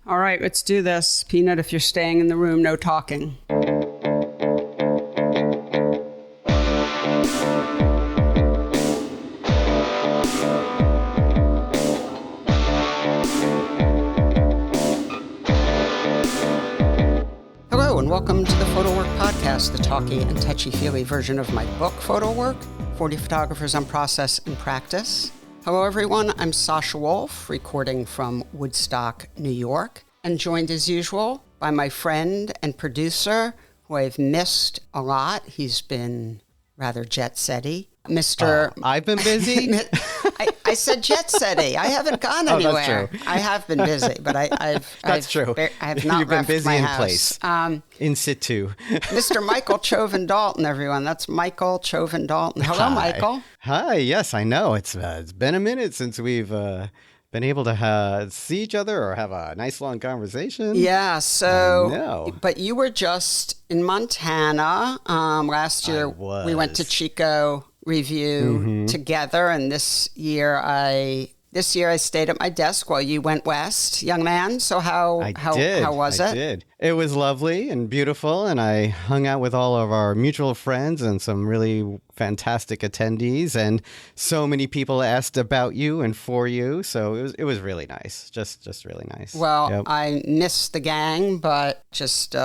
All right, let's do this. Peanut, if you're staying in the room, no talking. Hello, and welcome to the PhotoWork podcast, the talky and touchy-feely version of my book, PhotoWork, 40 Photographers on Process and Practice. Hello, everyone. I'm Sasha Wolf, recording from Woodstock, New York, and joined as usual by my friend and producer, who I've missed a lot. He's been rather jet-setty. I've been busy? I said jet-setty. I haven't gone anywhere. That's true. I have been busy, but That's true. I have not You've been left busy my in house. place. In situ. Mr. Michael Chovan Dalton, everyone. That's Michael Chovan Dalton. Hello, Hi. Michael. Hi. Yes, I know. It's been a minute since we've been able to see each other or have a nice long conversation. Yeah. So, I know. But you were just in Montana last year. We went to Chico Review together, and this year I stayed at my desk while you went west, young man. So how was it? I did. It was lovely and beautiful, and I hung out with all of our mutual friends and some really fantastic attendees, and so many people asked about you and for you. So it was really nice. Just really nice. Well, Yep. I missed the gang, but just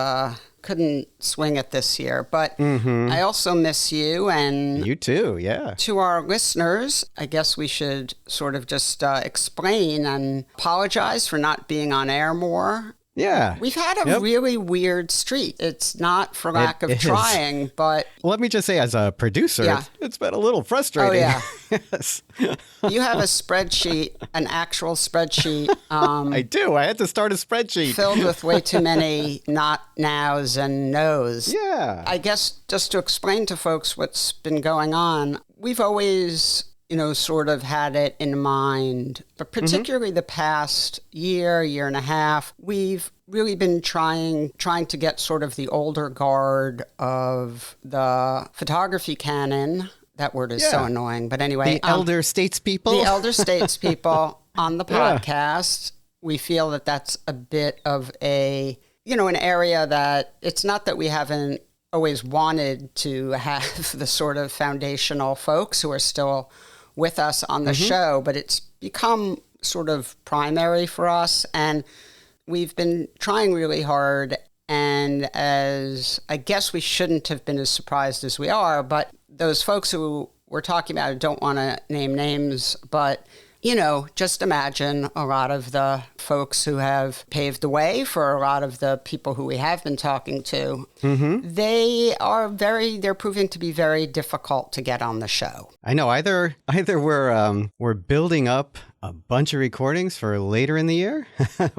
couldn't swing it this year. But I also miss you, and You too, yeah. to our listeners, I guess we should sort of just explain and apologize for not being on air more. Yeah. We've had a really weird streak. It's not for lack of trying, but... Let me just say, as a producer, Yeah. it's been a little frustrating. Oh, yeah. Yes. You have a spreadsheet, an actual spreadsheet. I do. I had to start a spreadsheet. Filled with way too many not nows and nos. Yeah. I guess just to explain to folks what's been going on, we've always, sort of had it in mind, but particularly the past year and a half, we've really been trying to get sort of the older guard of the photography canon. That word is so annoying, but anyway. The elder statespeople. The elder statespeople on the podcast. We feel that that's a bit of an area that it's not that we haven't always wanted to have the sort of foundational folks who are still with us on the show, but it's become sort of primary for us. And we've been trying really hard. And as I guess we shouldn't have been as surprised as we are, but those folks who we're talking about, I don't want to name names, but just imagine a lot of the folks who have paved the way for a lot of the people who we have been talking to. They're proving to be very difficult to get on the show. I know. Either we're building up a bunch of recordings for later in the year,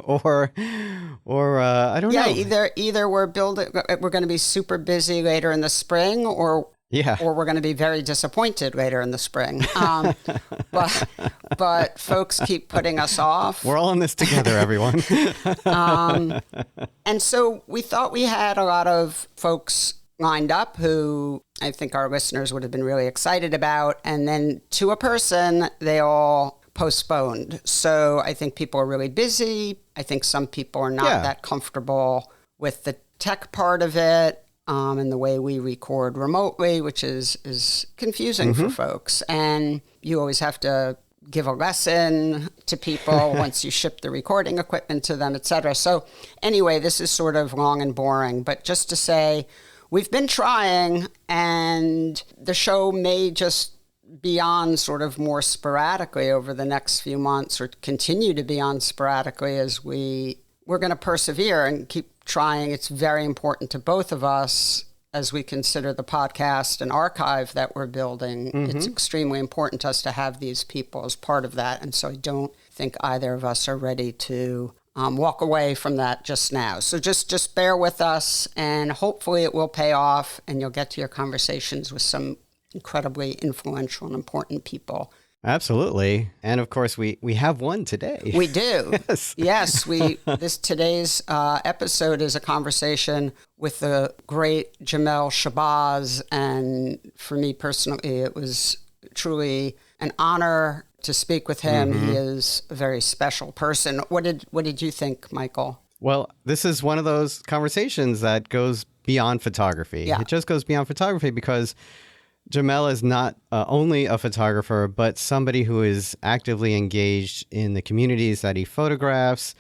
or I don't know. Yeah, either we're going to be super busy later in the spring, or we're going to be very disappointed later in the spring. But folks keep putting us off. We're all in this together, everyone. And so we thought we had a lot of folks lined up who I think our listeners would have been really excited about. And then to a person, they all postponed. So I think people are really busy. I think some people are not that comfortable with the tech part of it. And the way we record remotely, which is confusing for folks. And you always have to give a lesson to people once you ship the recording equipment to them, et cetera. So anyway, this is sort of long and boring. But just to say, we've been trying, and the show may just be on sort of more sporadically over the next few months, or continue to be on sporadically as we're going to persevere and keep trying. It's very important to both of us as we consider the podcast and archive that we're building. It's extremely important to us to have these people as part of that. And so I don't think either of us are ready to walk away from that just now. So just bear with us, and hopefully it will pay off, and you'll get to your conversations with some incredibly influential and important people. Absolutely. And of course, we have one today. We do. Yes. Yes, today's episode is a conversation with the great Jamel Shabazz. And for me personally, it was truly an honor to speak with him. He is a very special person. What did you think, Michael? Well, this is one of those conversations that goes beyond photography. Yeah. It just goes beyond photography because Jamel is not only a photographer, but somebody who is actively engaged in the communities that he photographs.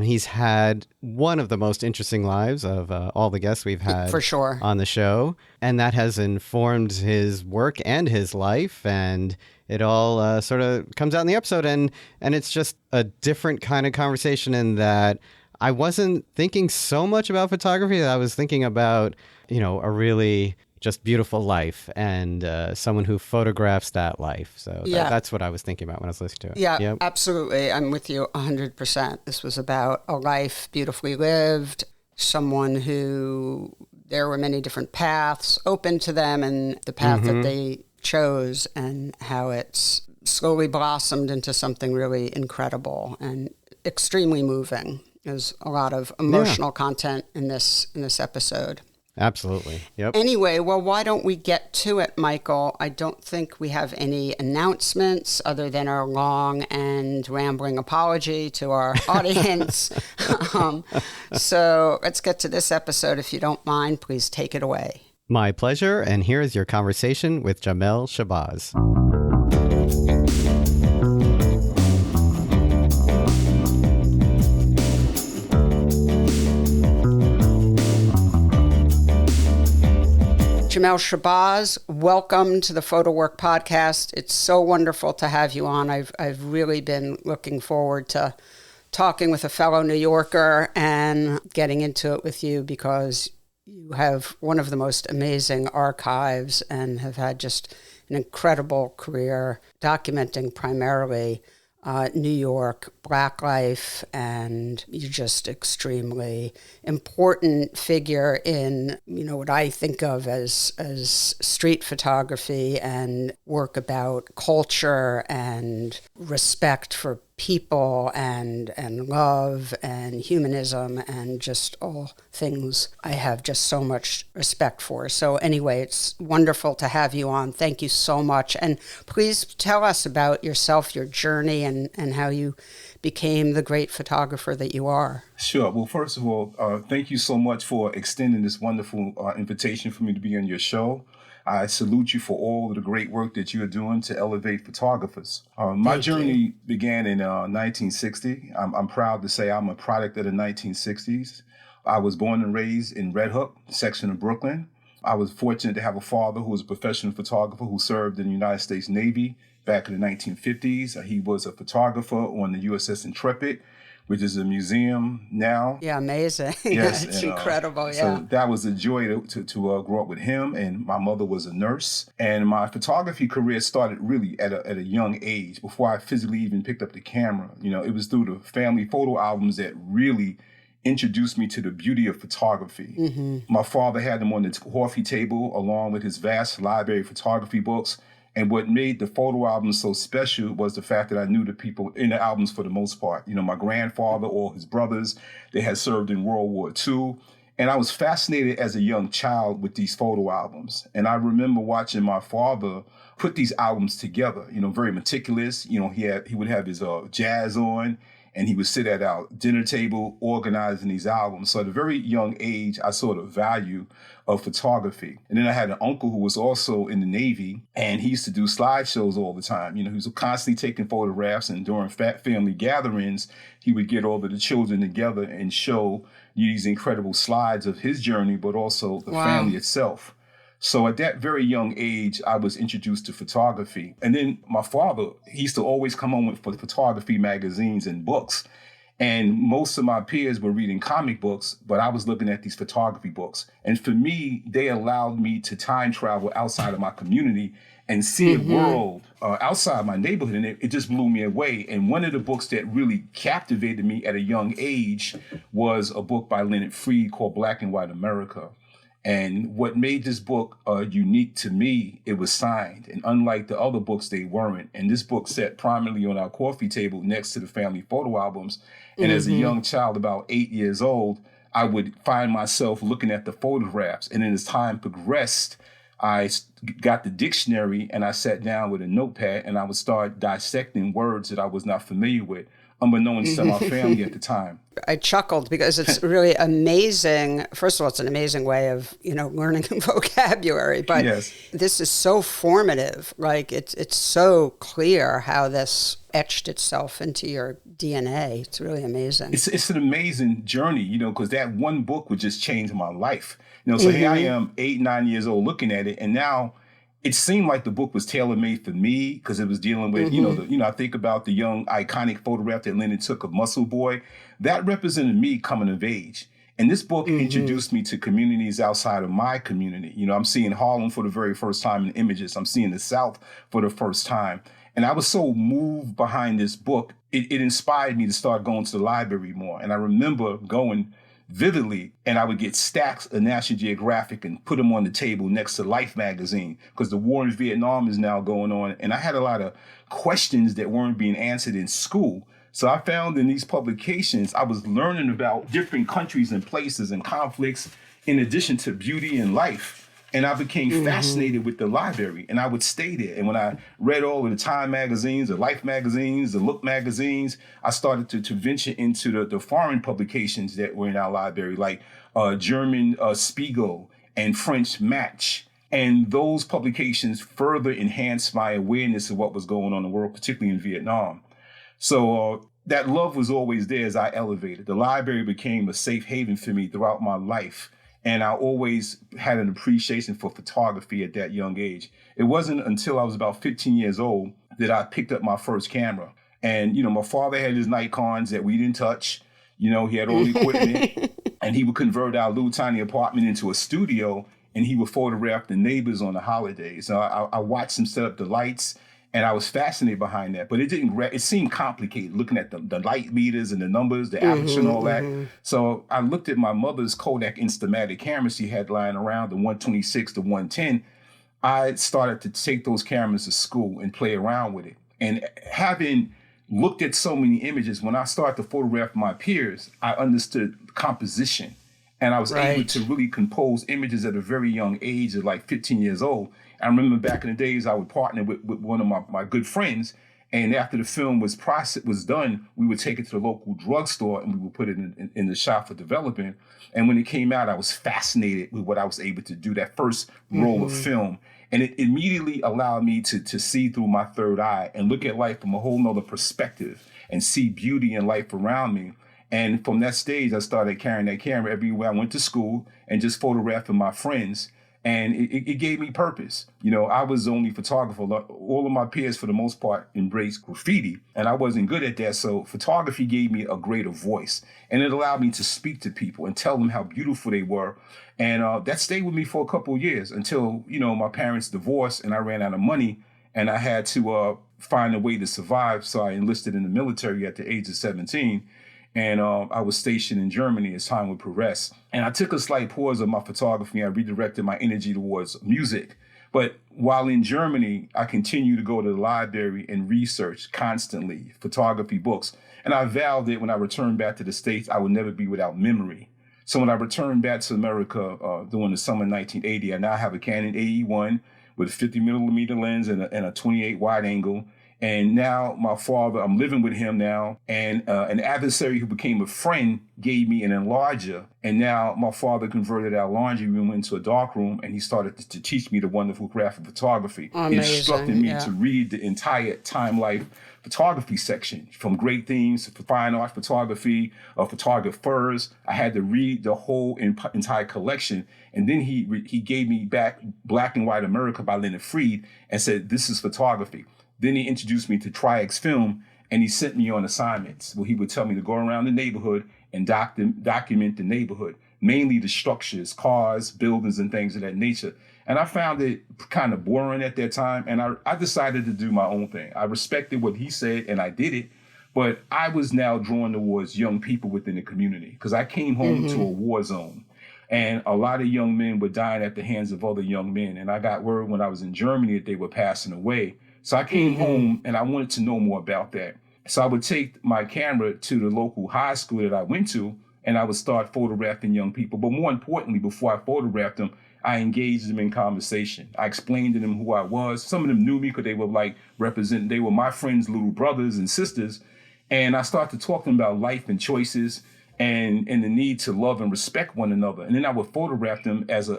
He's had one of the most interesting lives of all the guests we've had For sure. on the show. And that has informed his work and his life. And it all sort of comes out in the episode. And it's just a different kind of conversation in that I wasn't thinking so much about photography. I was thinking about, a really just beautiful life and someone who photographs that life. So that's what I was thinking about when I was listening to it. Yeah, Yep. Absolutely. I'm with you 100%. This was about a life beautifully lived, someone who there were many different paths open to them and the path that they chose and how it's slowly blossomed into something really incredible and extremely moving. There's a lot of emotional content in this episode. Absolutely. Yep. Anyway, well, why don't we get to it, Michael? I don't think we have any announcements other than our long and rambling apology to our audience. So let's get to this episode. If you don't mind, please take it away. My pleasure. And here is your conversation with Jamel Shabazz. Jamel Shabazz, welcome to the PhotoWork podcast. It's so wonderful to have you on. I've really been looking forward to talking with a fellow New Yorker and getting into it with you because you have one of the most amazing archives and have had just an incredible career documenting primarily New York Black life, and you're just extremely important figure in, what I think of as street photography and work about culture and respect for people and love and humanism and just all things I have just so much respect for. So anyway, it's wonderful to have you on. Thank you so much. And please tell us about yourself, your journey, and how you became the great photographer that you are. Sure. Well, first of all, thank you so much for extending this wonderful invitation for me to be on your show. I salute you for all of the great work that you are doing to elevate photographers. My journey began in 1960. I'm proud to say I'm a product of the 1960s. I was born and raised in Red Hook, section of Brooklyn. I was fortunate to have a father who was a professional photographer who served in the United States Navy back in the 1950s. He was a photographer on the USS Intrepid, which is a museum now. Yeah, amazing. Yes, it's incredible. So that was a joy to grow up with him. And my mother was a nurse. And my photography career started really at a young age, before I physically even picked up the camera. It was through the family photo albums that really introduced me to the beauty of photography. Mm-hmm. My father had them on the coffee table along with his vast library of photography books. And what made the photo albums so special was the fact that I knew the people in the albums for the most part. My grandfather or his brothers, they had served in World War II. And I was fascinated as a young child with these photo albums. And I remember watching my father put these albums together, very meticulous. He would have his jazz on, and he would sit at our dinner table organizing these albums. So at a very young age, I saw the value of photography. And then I had an uncle who was also in the Navy, and he used to do slideshows all the time. He was constantly taking photographs, and during family gatherings, he would get all of the children together and show these incredible slides of his journey, but also the family itself. So at that very young age, I was introduced to photography. And then my father, he used to always come home with photography magazines and books. And most of my peers were reading comic books, but I was looking at these photography books. And for me, they allowed me to time travel outside of my community and see a world outside my neighborhood. And it just blew me away. And one of the books that really captivated me at a young age was a book by Leonard Freed called Black and White America. And what made this book unique to me, it was signed. And unlike the other books, they weren't. And this book sat prominently on our coffee table next to the family photo albums. And as a young child, about 8 years old, I would find myself looking at the photographs. And then as time progressed, got the dictionary and I sat down with a notepad and I would start dissecting words that I was not familiar with, unbeknownst to my family at the time. I chuckled because it's really amazing. First of all, it's an amazing way of, learning vocabulary, but Yes. This is so formative. Like it's so clear how this etched itself into your DNA. It's really amazing. It's an amazing journey, because that one book would just change my life. So here I am, 8, 9 years old looking at it, and now it seemed like the book was tailor-made for me because it was dealing with, I think about the young iconic photograph that Lennon took of Muscle Boy. That represented me coming of age. And this book introduced me to communities outside of my community. I'm seeing Harlem for the very first time in images. I'm seeing the South for the first time. And I was so moved behind this book, it inspired me to start going to the library more. And I remember going vividly, and I would get stacks of National Geographic and put them on the table next to Life magazine because the war in Vietnam is now going on. And I had a lot of questions that weren't being answered in school. So I found in these publications, I was learning about different countries and places and conflicts in addition to beauty and life. And I became fascinated with the library, and I would stay there. And when I read all of the Time magazines, the Life magazines, the Look magazines, I started to venture into the foreign publications that were in our library, like German Spiegel and French Match. And those publications further enhanced my awareness of what was going on in the world, particularly in Vietnam. So that love was always there as I elevated. The library became a safe haven for me throughout my life. And I always had an appreciation for photography at that young age. It wasn't until I was about 15 years old that I picked up my first camera. And, my father had his Nikons that we didn't touch. He had all the equipment. And he would convert our little tiny apartment into a studio, and he would photograph the neighbors on the holidays. So I watched him set up the lights. And I was fascinated behind that, but it seemed complicated looking at the light meters and the numbers, the aperture and all that. So I looked at my mother's Kodak Instamatic camera she had lying around, the 126 to 110. I started to take those cameras to school and play around with it. And having looked at so many images, when I started to photograph my peers, I understood composition. And I was able to really compose images at a very young age of like 15 years old. I remember back in the days, I would partner with one of my good friends. And after the film was done, we would take it to the local drugstore and we would put it in the shop for development. And when it came out, I was fascinated with what I was able to do, that first roll of film. And it immediately allowed me to see through my third eye and look at life from a whole nother perspective and see beauty and life around me. And from that stage, I started carrying that camera everywhere I went to school and just photographing my friends. And it gave me purpose. I was the only photographer. All of my peers, for the most part, embraced graffiti, and I wasn't good at that. So photography gave me a greater voice, and it allowed me to speak to people and tell them how beautiful they were. And that stayed with me for a couple of years until, my parents divorced and I ran out of money and I had to find a way to survive. So I enlisted in the military at the age of 17. And I was stationed in Germany as time would progress. And I took a slight pause of my photography. I redirected my energy towards music. But while in Germany, I continued to go to the library and research constantly, photography books. And I vowed that when I returned back to the States, I would never be without memory. So when I returned back to America during the summer of 1980, I now have a Canon AE1 with a 50 millimeter lens and a 28 wide angle. And now my father, I'm living with him now, and an adversary who became a friend gave me an enlarger. And now my father converted our laundry room into a dark room, and he started to teach me the wonderful craft of photography. Amazing, he instructed me to read the entire Time Life photography section, from great themes to fine art photography, photographers. I had to read the whole entire collection. And then he gave me back Black and White America by Leonard Freed and said, this is photography. Then he introduced me to Tri-X Film, and he sent me on assignments where he would tell me to go around the neighborhood and document the neighborhood, mainly the structures, cars, buildings, and things of that nature. And I found it kind of boring at that time, and I decided to do my own thing. I respected what he said, and I did it, but I was now drawn towards young people within the community because I came home to a war zone. And a lot of young men were dying at the hands of other young men. And I got word when I was in Germany that they were passing away. So I came home and I wanted to know more about that. So I would take my camera to the local high school that I went to and I would start photographing young people. But more importantly, before I photographed them, I engaged them in conversation. I explained to them who I was. Some of them knew me because they were they were my friends' little brothers and sisters. And I started to talk to them about life and choices and the need to love and respect one another. And then I would photograph them as a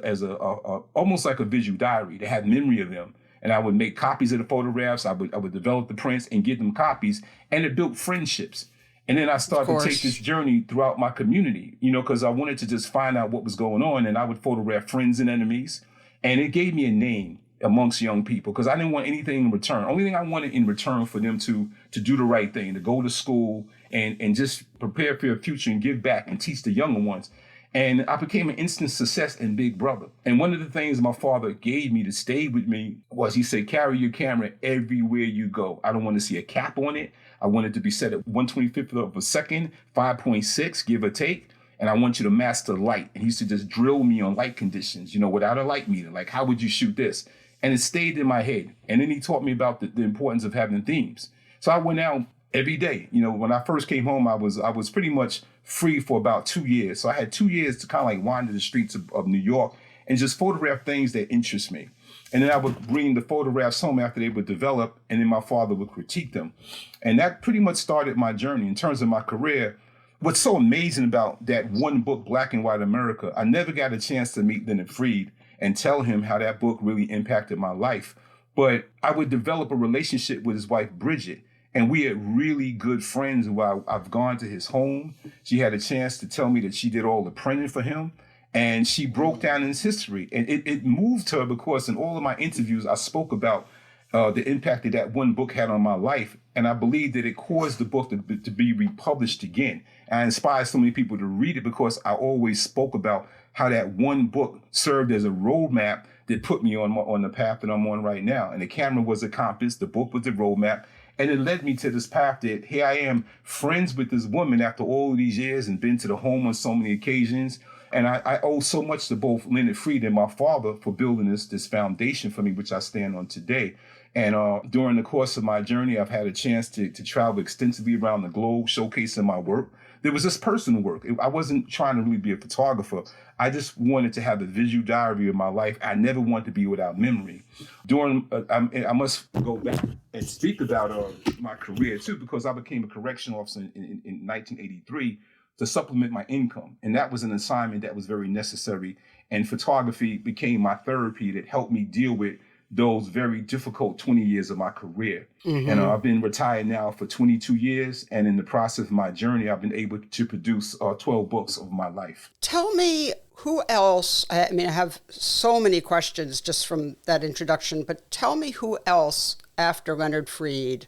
almost like a visual diary to have memory of them. And I would make copies of the photographs. I would develop the prints and give them copies, and it built friendships. And then I started to take this journey throughout my community, because I wanted to just find out what was going on. And I would photograph friends and enemies. And it gave me a name amongst young people because I didn't want anything in return. Only thing I wanted in return for them to do the right thing, to go to school and just prepare for your future and give back and teach the younger ones. And I became an instant success in Big Brother. And one of the things my father gave me to stay with me was he said, carry your camera everywhere you go. I don't want to see a cap on it. I want it to be set at 1/25th of a second, 5.6, give or take. And I want you to master light. And he used to just drill me on light conditions, without a light meter. Like, how would you shoot this? And it stayed in my head. And then he taught me about the importance of having themes. So I went out every day. When I first came home, I was pretty much free for about 2 years. So I had 2 years to kind of like wander the streets of New York and just photograph things that interest me. And then I would bring the photographs home after they would develop, and then my father would critique them. And that pretty much started my journey in terms of my career. What's so amazing about that one book, Black and White America, I never got a chance to meet Leonard Freed and tell him how that book really impacted my life. But I would develop a relationship with his wife, Bridget. And we had really good friends who I've gone to his home. She had a chance to tell me that she did all the printing for him. And she broke down his history. And it moved her because in all of my interviews, I spoke about the impact that one book had on my life. And I believe that it caused the book to be republished again. And I inspired so many people to read it because I always spoke about how that one book served as a roadmap that put me on the path that I'm on right now. And the camera was a compass, the book was the roadmap. And it led me to this path that here I am, friends with this woman after all of these years and been to the home on so many occasions. And I owe so much to both Leonard Freed and my father for building this foundation for me, which I stand on today. And during the course of my journey, I've had a chance to travel extensively around the globe, showcasing my work. There was this personal work. I wasn't trying to really be a photographer. I just wanted to have a visual diary of my life. I never wanted to be without memory. I must go back and speak about my career too, because I became a correctional officer in 1983 to supplement my income. And that was an assignment that was very necessary. And photography became my therapy that helped me deal with those very difficult 20 years of my career. Mm-hmm. And I've been retired now for 22 years. And in the process of my journey, I've been able to produce 12 books of my life. Tell me who else, I have so many questions just from that introduction, but tell me who else after Leonard Freed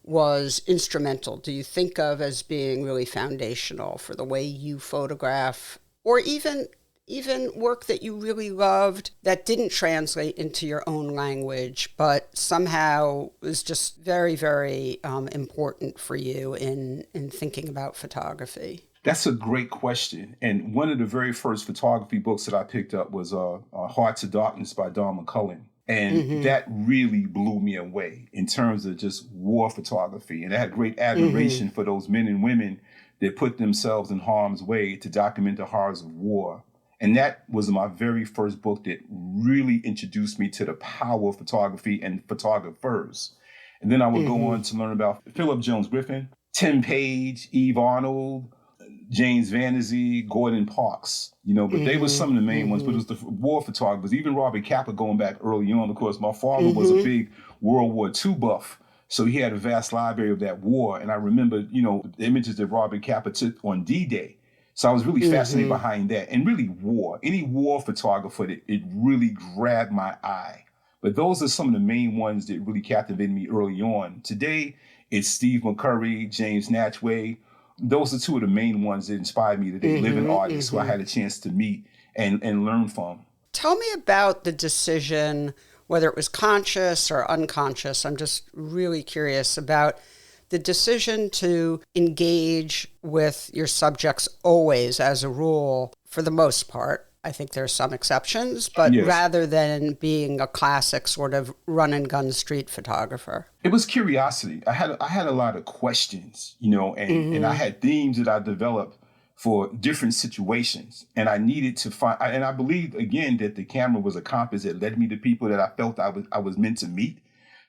was instrumental, do you think of as being really foundational for the way you photograph, or even work that you really loved that didn't translate into your own language, but somehow was just very, very important for you in thinking about photography? That's a great question. And one of the very first photography books that I picked up was Hearts of Darkness by Don McCullen. And that really blew me away in terms of just war photography. And I had great admiration for those men and women that put themselves in harm's way to document the horrors of war. And that was my very first book that really introduced me to the power of photography and photographers. And then I would go on to learn about Philip Jones Griffin, Tim Page, Eve Arnold, James Vanderzee, Gordon Parks, but they were some of the main ones, but it was the war photographers, even Robert Capa going back early on, because my father was a big World War II buff. So he had a vast library of that war. And I remember, the images that Robert Capa took on D-Day. So I was really fascinated behind that. And really any war photographer, it really grabbed my eye. But those are some of the main ones that really captivated me early on. Today, it's Steve McCurry, James Natchway. Those are two of the main ones that inspired me today, living artists who I had a chance to meet and learn from. Tell me about the decision, whether it was conscious or unconscious. I'm just really curious about the decision to engage with your subjects always, as a rule, for the most part. I think there are some exceptions, but yes, rather than being a classic sort of run and gun street photographer. It was curiosity. I had a lot of questions, and I had themes that I developed for different situations. And I needed to find, and I believe again that the camera was a compass that led me to people that I felt I was meant to meet.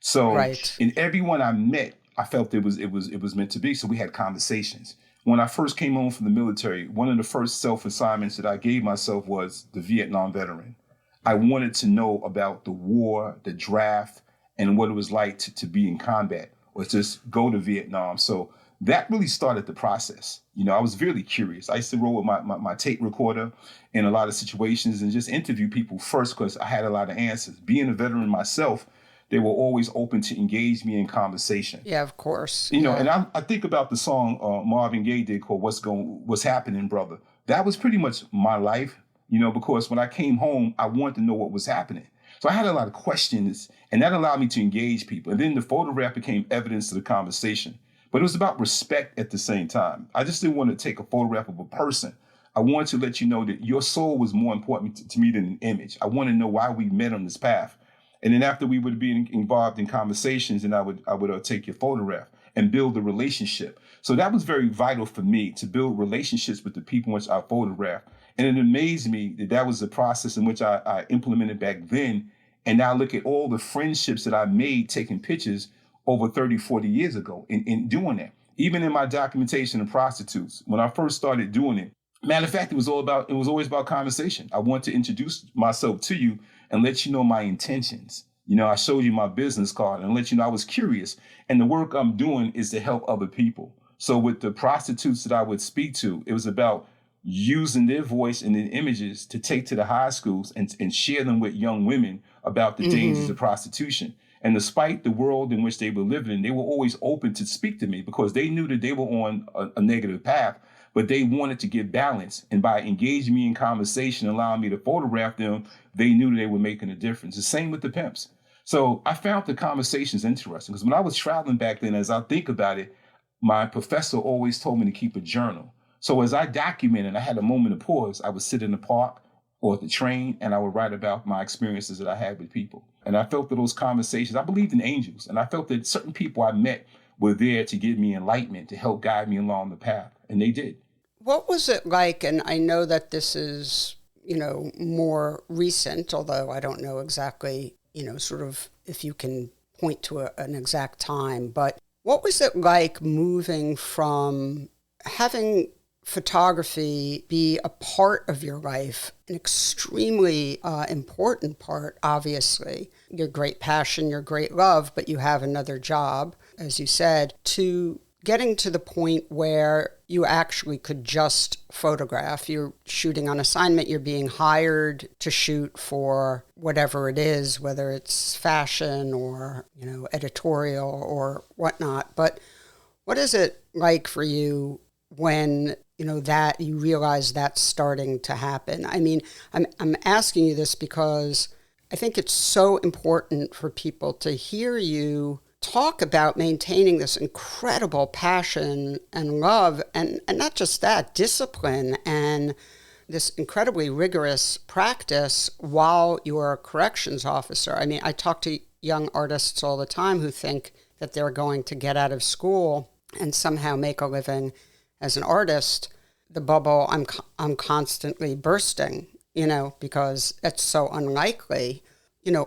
So Right. in everyone I met, I felt it was meant to be. So we had conversations. When I first came home from the military, one of the first self-assignments that I gave myself was the Vietnam veteran. I wanted to know about the war, the draft, and what it was like to be in combat or just go to Vietnam. So that really started the process. I was really curious. I used to roll with my tape recorder in a lot of situations and just interview people first because I had a lot of answers. Being a veteran myself, they were always open to engage me in conversation. Yeah, of course. And I think about the song Marvin Gaye did called What's Happening, Brother. That was pretty much my life, because when I came home, I wanted to know what was happening. So I had a lot of questions, and that allowed me to engage people. And then the photograph became evidence of the conversation. But it was about respect at the same time. I just didn't want to take a photograph of a person. I wanted to let you know that your soul was more important to me than an image. I want to know why we met on this path. And then after we would be involved in conversations, and I would take your photograph and build a relationship. So that was very vital for me, to build relationships with the people which I photographed. And it amazed me that was the process in which I implemented back then. And now look at all the friendships that I made taking pictures over 30, 40 years ago in doing that. Even in my documentation of prostitutes, when I first started doing it, matter of fact, it was always about conversation. I want to introduce myself to you and let you know my intentions. I showed you my business card and let you know I was curious. And the work I'm doing is to help other people. So with the prostitutes that I would speak to, it was about using their voice and their images to take to the high schools and share them with young women about the dangers of prostitution. And despite the world in which they were living in, they were always open to speak to me because they knew that they were on a negative path, but they wanted to get balance. And by engaging me in conversation, allowing me to photograph them, they knew they were making a difference. The same with the pimps. So I found the conversations interesting because when I was traveling back then, as I think about it, my professor always told me to keep a journal. So as I documented, I had a moment of pause. I would sit in the park or at the train and I would write about my experiences that I had with people. And I felt that those conversations, I believed in angels. And I felt that certain people I met were there to give me enlightenment, to help guide me along the path. And they did. What was it like? And I know that this is, more recent, although I don't know exactly, sort of if you can point to an exact time. But what was it like moving from having photography be a part of your life, an extremely important part, obviously, your great passion, your great love, but you have another job, as you said, to getting to the point where you actually could just photograph. You're shooting on assignment, you're being hired to shoot for whatever it is, whether it's fashion or, editorial or whatnot. But what is it like for you when that you realize that's starting to happen? I mean, I'm asking you this because I think it's so important for people to hear you talk about maintaining this incredible passion and love, and not just that, discipline and this incredibly rigorous practice while you're a corrections officer. I mean, I talk to young artists all the time who think that they're going to get out of school and somehow make a living as an artist. The bubble I'm constantly bursting, because it's so unlikely.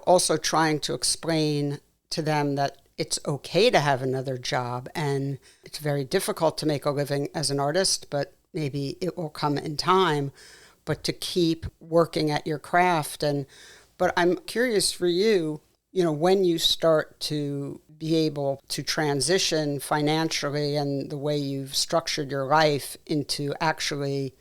Also trying to explain to them that it's okay to have another job, and it's very difficult to make a living as an artist, but maybe it will come in time, but to keep working at your craft. But I'm curious for you, when you start to be able to transition financially and the way you've structured your life into actually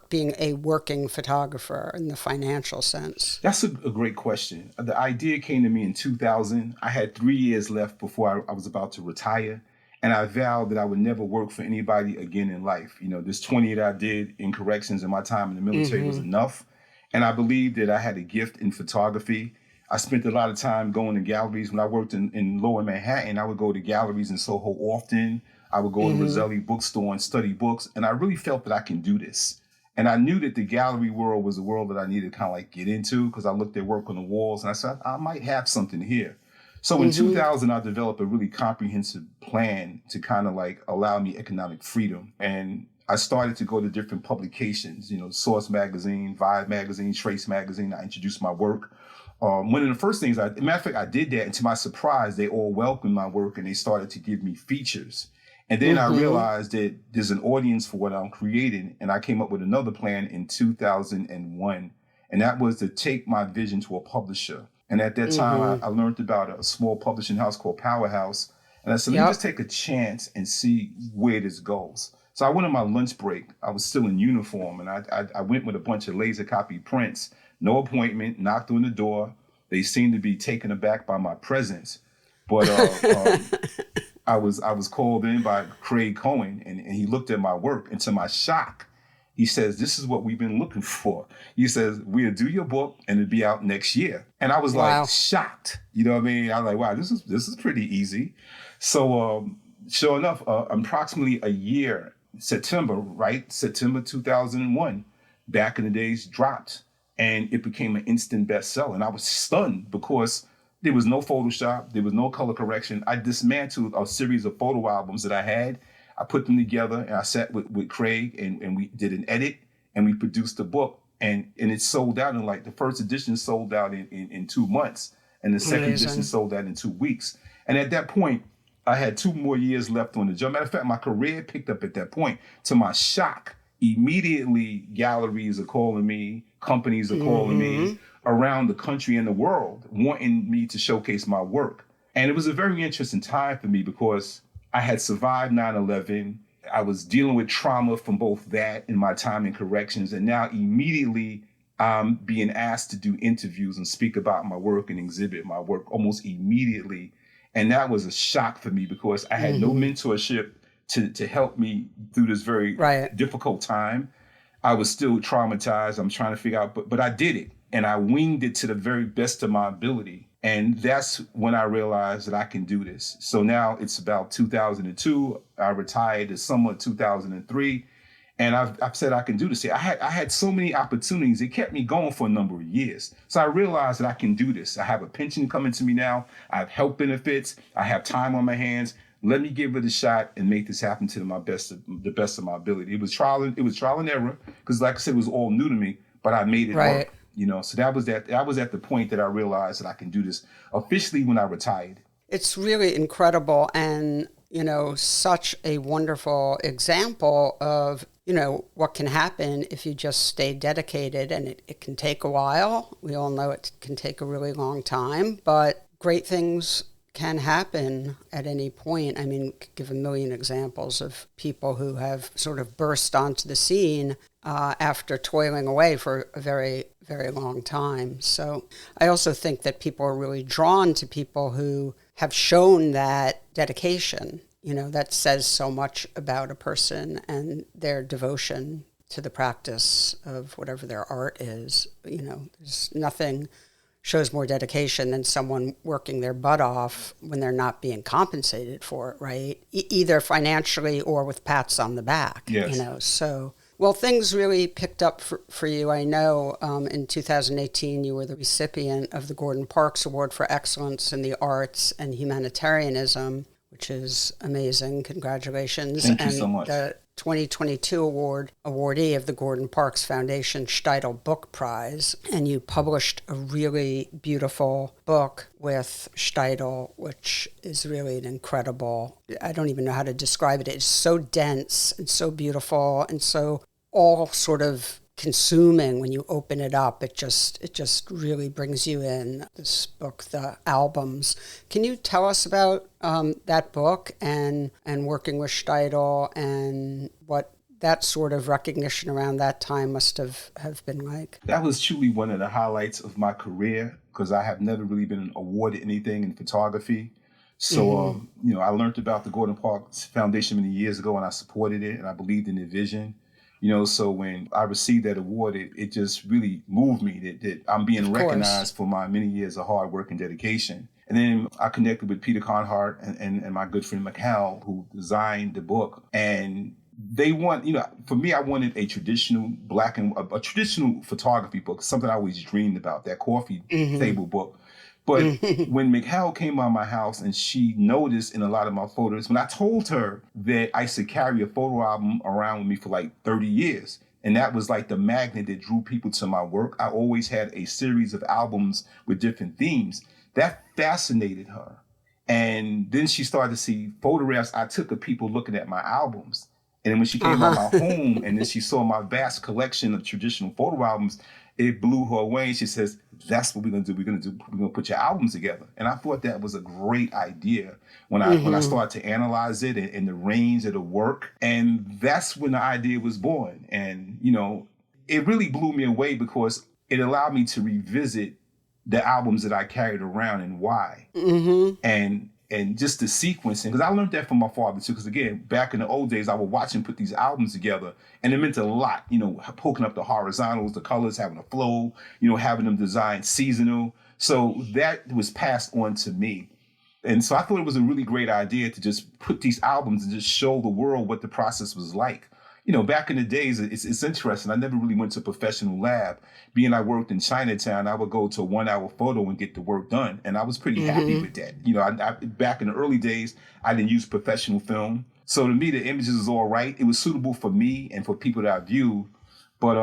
being a working photographer in the financial sense? That's a great question. The idea came to me in 2000. I had 3 years left before I was about to retire. And I vowed that I would never work for anybody again in life. This 20 that I did in corrections in my time in the military was enough. And I believed that I had a gift in photography. I spent a lot of time going to galleries. When I worked in Lower Manhattan, I would go to galleries in Soho often. I would go to Roselli bookstore and study books. And I really felt that I can do this. And I knew that the gallery world was a world that I needed to kind of like get into because I looked at work on the walls and I said, I might have something here. So in 2000, I developed a really comprehensive plan to kind of like allow me economic freedom. And I started to go to different publications, Source Magazine, Vibe Magazine, Trace Magazine. I introduced my work. One of the first things, matter of fact, I did that, and to my surprise, they all welcomed my work and they started to give me features. And then I realized that there's an audience for what I'm creating, and I came up with another plan in 2001, and that was to take my vision to a publisher. And at that time, I learned about a small publishing house called Powerhouse, and I said, let me just take a chance and see where this goes. So I went on my lunch break. I was still in uniform, and I went with a bunch of laser copy prints, no appointment, knocked on the door. They seemed to be taken aback by my presence. But I was called in by Craig Cohen, and he looked at my work, and to my shock, he says, this is what we've been looking for. He says, we'll do your book and it'll be out next year. And I was like shocked. You know what I mean? I was like, wow, this is pretty easy. So sure enough, approximately a year, September 2001, Back in the Days dropped, and it became an instant bestseller. And I was stunned because there was no Photoshop, there was no color correction. I dismantled a series of photo albums that I had. I put them together, and I sat with Craig, and we did an edit, and we produced the book, and it sold out in the first edition sold out in 2 months, and the second edition sold out in 2 weeks. And at that point, I had 2 more years left on the job. Matter of fact, my career picked up at that point. To my shock, immediately galleries are calling me, companies are calling me around the country and the world, wanting me to showcase my work. And it was a very interesting time for me because I had survived 9/11. I was dealing with trauma from both that and my time in corrections. And now immediately I'm being asked to do interviews and speak about my work and exhibit my work almost immediately. And that was a shock for me because I had no mentorship to help me through this very difficult time. I was still traumatized. I'm trying to figure out, but I did it. And I winged it to the very best of my ability. And that's when I realized that I can do this. So now it's about 2002. I retired the summer of 2003. And I've said I can do this. I had so many opportunities. It kept me going for a number of years. So I realized that I can do this. I have a pension coming to me now. I have health benefits. I have time on my hands. Let me give it a shot and make this happen to the best of my ability. It was trial and error because, like I said, it was all new to me. But I made it work. So that was that. I was at the point that I realized that I can do this officially when I retired. It's really incredible and, such a wonderful example of, what can happen if you just stay dedicated. And it can take a while. We all know it can take a really long time, but great things can happen at any point. I mean, give a million examples of people who have sort of burst onto the scene after toiling away for a very, very long time. So I also think that people are really drawn to people who have shown that dedication. That says so much about a person and their devotion to the practice of whatever their art is. There's nothing shows more dedication than someone working their butt off when they're not being compensated for it, right? Either financially or with pats on the back. Yes. So, well, things really picked up for you. I know in 2018, you were the recipient of the Gordon Parks Award for Excellence in the Arts and Humanitarianism, which is amazing. Congratulations. Thank you so much. The 2022 awardee of the Gordon Parks Foundation Steidl Book Prize. And you published a really beautiful book with Steidl, which is really an incredible, I don't even know how to describe it. It's so dense and so beautiful and so all sort of consuming when you open it up. It just really brings you in. This book, the albums. Can you tell us about that book and working with Steidl and what that sort of recognition around that time must have been like? That was truly one of the highlights of my career because I have never really been awarded anything in photography. So, I learned about the Gordon Parks Foundation many years ago and I supported it and I believed in their vision. So when I received that award, it just really moved me that I'm being recognized for my many years of hard work and dedication. And then I connected with Peter Conhart and my good friend McHale, who designed the book. And they want, for me, I wanted a traditional a traditional photography book, something I always dreamed about, that coffee table book. But when McHale came by my house and she noticed in a lot of my photos, when I told her that I used to carry a photo album around with me for like 30 years, and that was like the magnet that drew people to my work. I always had a series of albums with different themes. That fascinated her. And then she started to see photographs I took of people looking at my albums. And then when she came by my home and then she saw my vast collection of traditional photo albums, it blew her away. And she says, that's what we're going to do. We're going to put your albums together. And I thought that was a great idea when I started to analyze it and the range of the work. And that's when the idea was born. And, you know, it really blew me away because it allowed me to revisit the albums that I carried around and why. And just the sequencing, because I learned that from my father too. Because again, back in the old days, I would watch him put these albums together, and it meant a lot. You know, poking up the horizontals, the colors, having a flow. You know, having them designed seasonal. So that was passed on to me, and so I thought it was a really great idea to just put these albums and just show the world what the process was like. You know, back in the days, it's interesting. I never really went to a professional lab. Being I worked in Chinatown, I would go to a 1-hour photo and get the work done. And I was pretty happy with that. You know, I back in the early days, I didn't use professional film. So to me, the images was all right. It was suitable for me and for people that I viewed. But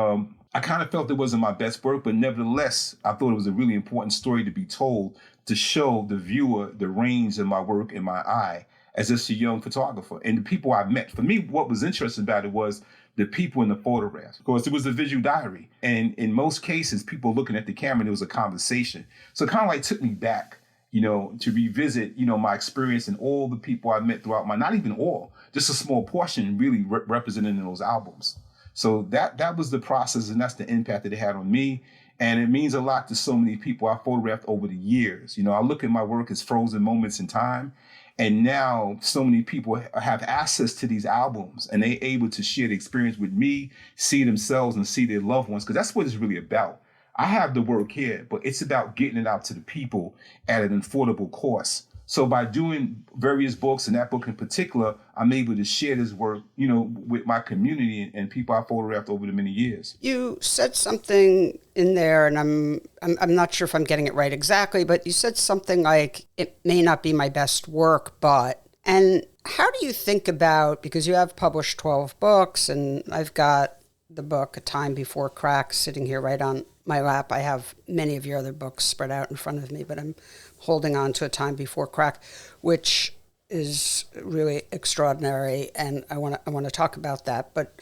I kind of felt it wasn't my best work. But nevertheless, I thought it was a really important story to be told, to show the viewer the range of my work in my eye as just a young photographer. And the people I met, for me, what was interesting about it was the people in the photographs. Of course, it was a visual diary. And in most cases, people looking at the camera, and it was a conversation. So it kind of like took me back, you know, to revisit, you know, my experience and all the people I met throughout my, not even all, just a small portion really represented in those albums. So that was the process, and that's the impact that it had on me. And it means a lot to so many people I photographed over the years. You know, I look at my work as frozen moments in time. And now so many people have access to these albums, and they're able to share the experience with me, see themselves and see their loved ones, because that's what it's really about. I have the work here, but it's about getting it out to the people at an affordable cost. So by doing various books, and that book in particular, I'm able to share this work, you know, with my community and people I photographed over the many years. You said something in there, and I'm not sure if I'm getting it right exactly, but you said something like, it may not be my best work, but, and how do you think about, because you have published 12 books, and I've got the book, A Time Before Crack, sitting here right on my lap. I have many of your other books spread out in front of me, but I'm holding on to A Time Before Crack, which is really extraordinary, and I want to talk about that. But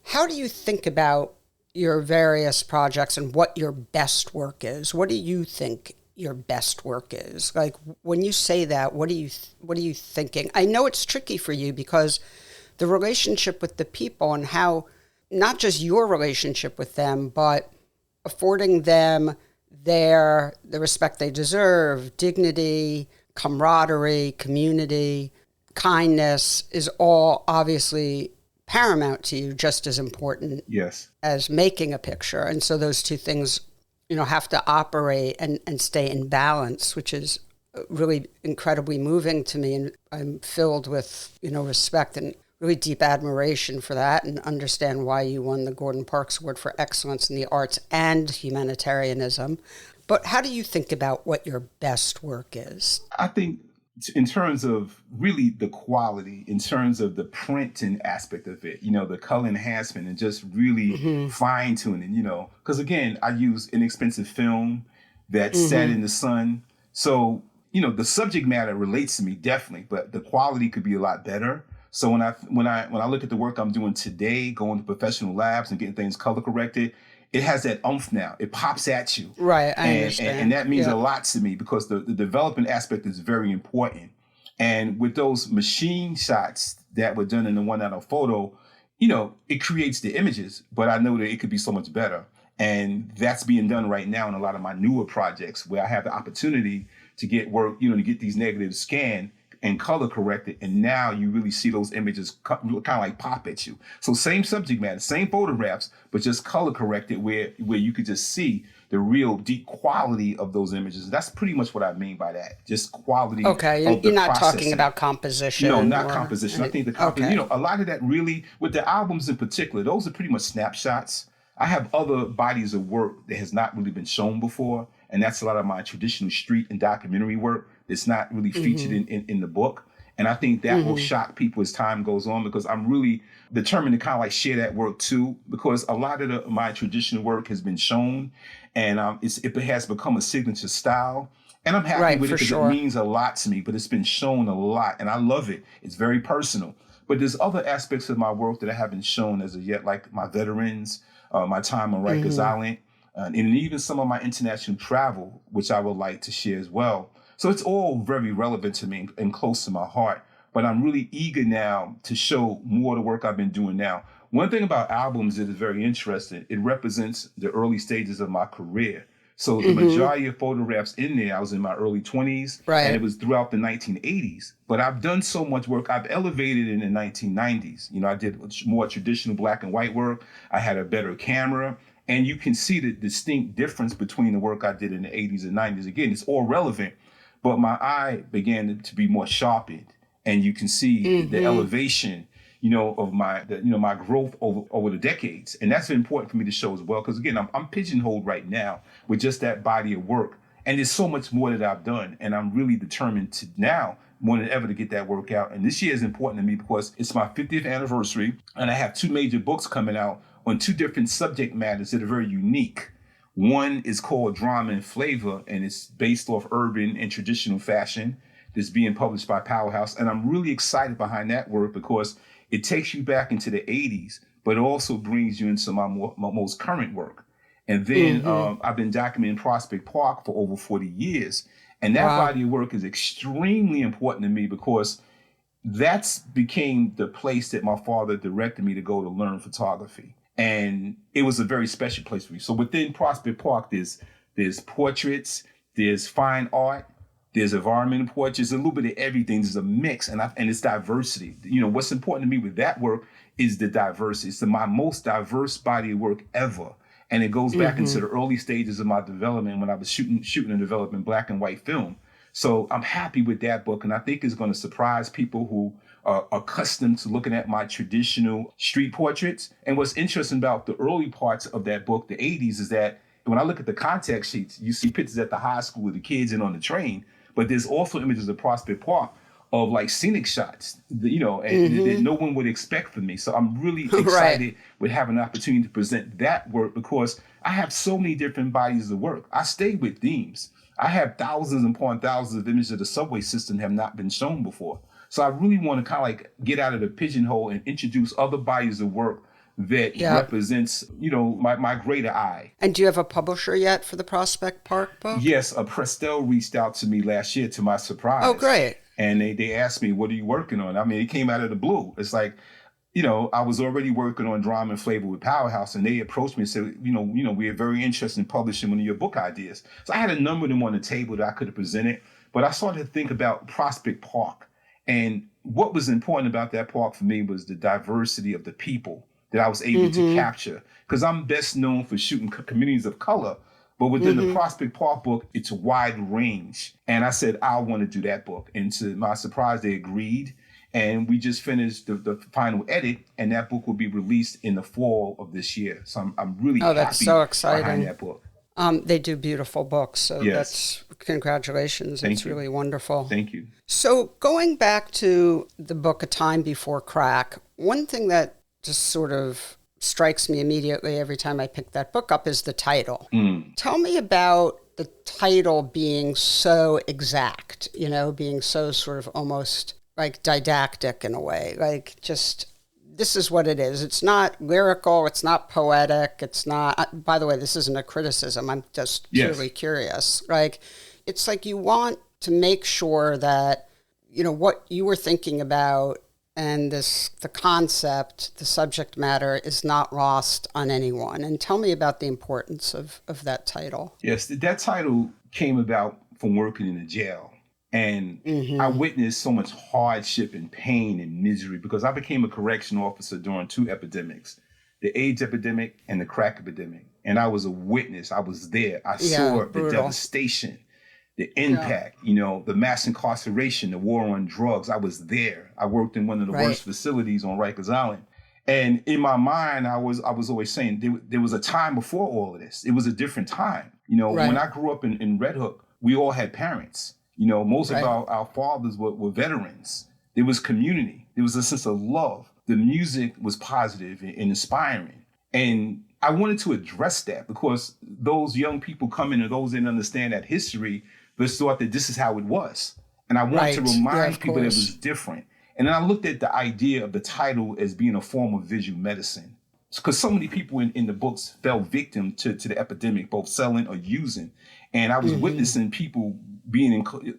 how do you think about your various projects and what your best work is? What do you think your best work is? Like, when you say that, what are you thinking? I know it's tricky for you because the relationship with the people and how, not just your relationship with them, but affording them the respect they deserve, dignity, camaraderie, community, kindness is all obviously paramount to you, just as important as making a picture. And so those two things, you know, have to operate and stay in balance, which is really incredibly moving to me. And I'm filled with, you know, respect and really deep admiration for that, and understand why you won the Gordon Parks Award for Excellence in the Arts and Humanitarianism. But how do you think about what your best work is? I think in terms of really the quality, in terms of the printing aspect of it, you know, the color enhancement and just really fine tuning, you know, because again, I use inexpensive film that sat in the sun. So, you know, the subject matter relates to me definitely, but the quality could be a lot better. So when I look at the work I'm doing today, going to professional labs and getting things color corrected, it has that oomph now. It pops at you. Right, I understand. And that means a lot to me because the development aspect is very important. And with those machine shots that were done in the 1-hour photo, you know, it creates the images, but I know that it could be so much better. And that's being done right now in a lot of my newer projects where I have the opportunity to get work, you know, to get these negatives scanned and color corrected, and now you really see those images kind of like pop at you. So same subject matter, same photographs, but just color corrected where you could just see the real deep quality of those images. That's pretty much what I mean by that, just quality. Okay, of the you're not processing. talking about composition. No, not composition. I think the composition, okay. You know, a lot of that really, with the albums in particular, those are pretty much snapshots. I have other bodies of work that has not really been shown before And that's a lot of my traditional street and documentary work that's not really featured in the book. And I think that will shock people as time goes on, because I'm really determined to kind of like share that work too, because a lot of my traditional work has been shown, and it has become a signature style. And I'm happy with it because it means a lot to me, but it's been shown a lot and I love it. It's very personal. But there's other aspects of my work that I haven't shown as of yet, like my veterans, my time on Rikers Island, and even some of my international travel, which I would like to share as well. So it's all very relevant to me and close to my heart. But I'm really eager now to show more of the work I've been doing now. One thing about albums that is very interesting, it represents the early stages of my career. So the majority of photographs in there, I was in my early 20s, and it was throughout the 1980s. But I've done so much work. I've elevated in the 1990s. You know, I did more traditional black and white work. I had a better camera. And you can see the distinct difference between the work I did in the 80s and 90s. Again, it's all relevant, but my eye began to be more sharpened. And you can see the elevation, you know, of my growth over the decades. And that's important for me to show as well. Because again, I'm pigeonholed right now with just that body of work. And there's so much more that I've done. And I'm really determined to now, more than ever, to get that work out. And this year is important to me because it's my 50th anniversary. And I have 2 major books coming out on 2 different subject matters that are very unique. One is called Drama and Flavor, and it's based off urban and traditional fashion. That's being published by Powerhouse. And I'm really excited behind that work because it takes you back into the 80s, but it also brings you into my most current work. And then I've been documenting Prospect Park for over 40 years. And that body of work is extremely important to me because that's became the place that my father directed me to go to learn photography. And it was a very special place for me. So within Prospect Park, there's portraits, there's fine art, there's environmental portraits, a little bit of everything. There's a mix, and it's diversity. You know, what's important to me with that work is the diversity. It's my most diverse body of work ever. And it goes back into the early stages of my development when I was shooting and developing black and white film. So I'm happy with that book, and I think it's going to surprise people who are accustomed to looking at my traditional street portraits. And what's interesting about the early parts of that book, the 80s, is that when I look at the context sheets, you see pictures at the high school with the kids and on the train. But there's also images of Prospect Park of like scenic shots, you know, and that no one would expect from me. So I'm really excited with having an opportunity to present that work because I have so many different bodies of work. I stay with themes. I have thousands upon thousands of images of the subway system have not been shown before. So I really want to kind of like get out of the pigeonhole and introduce other bodies of work that represents, you know, my greater eye. And do you have a publisher yet for the Prospect Park book? Yes, Prestel reached out to me last year to my surprise. Oh, great. And they asked me, what are you working on? I mean, it came out of the blue. It's like, you know, I was already working on Drama and Flavor with Powerhouse, and they approached me and said, you know, we are very interested in publishing one of your book ideas. So I had a number of them on the table that I could have presented, but I started to think about Prospect Park. And what was important about that park for me was the diversity of the people that I was able to capture. Because I'm best known for shooting communities of color, but within the Prospect Park book, it's a wide range. And I said, I want to do that book. And to my surprise, they agreed. And we just finished the final edit, and that book will be released in the fall of this year. So I'm really happy that's so exciting. Behind that book. They do beautiful books, so that's congratulations. It's really wonderful. Thank you. So going back to the book A Time Before Crack, one thing that just sort of strikes me immediately every time I pick that book up is the title. Tell me about the title being so exact, you know, being so sort of almost like didactic in a way, like just this is what it is. It's not lyrical. It's not poetic. It's not, by the way, this isn't a criticism. I'm just purely curious. Like, it's like you want to make sure that, you know, what you were thinking about and the concept, the subject matter is not lost on anyone. And tell me about the importance of that title. Yes, that title came about from working in a jail. And I witnessed so much hardship and pain and misery because I became a correction officer during 2 epidemics, the AIDS epidemic and the crack epidemic. And I was a witness. I was there. I saw the devastation, the impact, you know, the mass incarceration, the war on drugs. I was there. I worked in one of the worst facilities on Rikers Island. And in my mind, I was always saying there was a time before all of this. It was a different time. You know, Right. when I grew up in Red Hook, we all had parents. You know, most Right. of our fathers were veterans. There was community. There was a sense of love. The music was positive and inspiring. And I wanted to address that because those young people coming and those that didn't understand that history just thought that this is how it was. And I want to Right. remind of people that it course. was different. And then I looked at the idea of the title as being a form of visual medicine. Because so many people in the books fell victim to the epidemic, both selling or using. And I was witnessing people being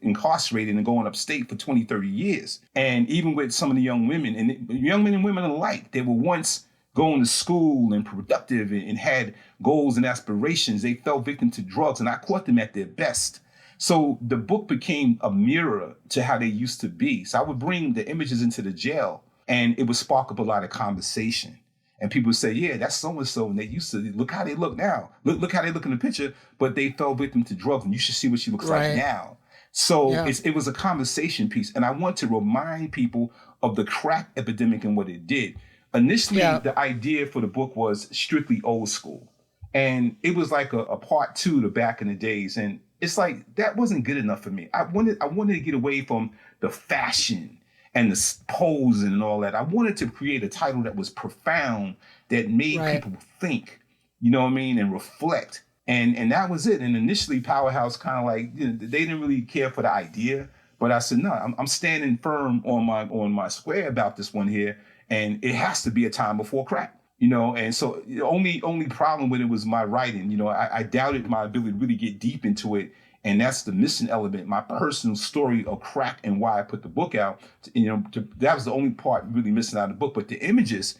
incarcerated and going upstate for 20, 30 years. And even with some of the young women, and young men and women alike, they were once going to school and productive and had goals and aspirations. They fell victim to drugs, and I caught them at their best. So the book became a mirror to how they used to be. So I would bring the images into the jail, and it would spark up a lot of conversation. And people would say, yeah, that's so-and-so. And they used to, look how they look now. Look how they look in the picture, but they fell victim to drugs, and you should see what she looks Right. like now. So Yeah. it was a conversation piece. And I want to remind people of the crack epidemic and what it did. Initially, Yeah. the idea for the book was strictly old school. And it was like a part two to back in the days. And it's like, that wasn't good enough for me. I wanted to get away from the fashion and the posing and all that. I wanted to create a title that was profound, that made Right. people think, you know what I mean, and reflect. And that was it. And initially, Powerhouse kind of like, you know, they didn't really care for the idea. But I said, no, I'm standing firm on my square about this one here. And it has to be a time before crack. You know, and so the only problem with it was my writing. You know, I doubted my ability to really get deep into it. And that's the missing element, my personal story of crack and why I put the book out. That was the only part really missing out of the book. But the images,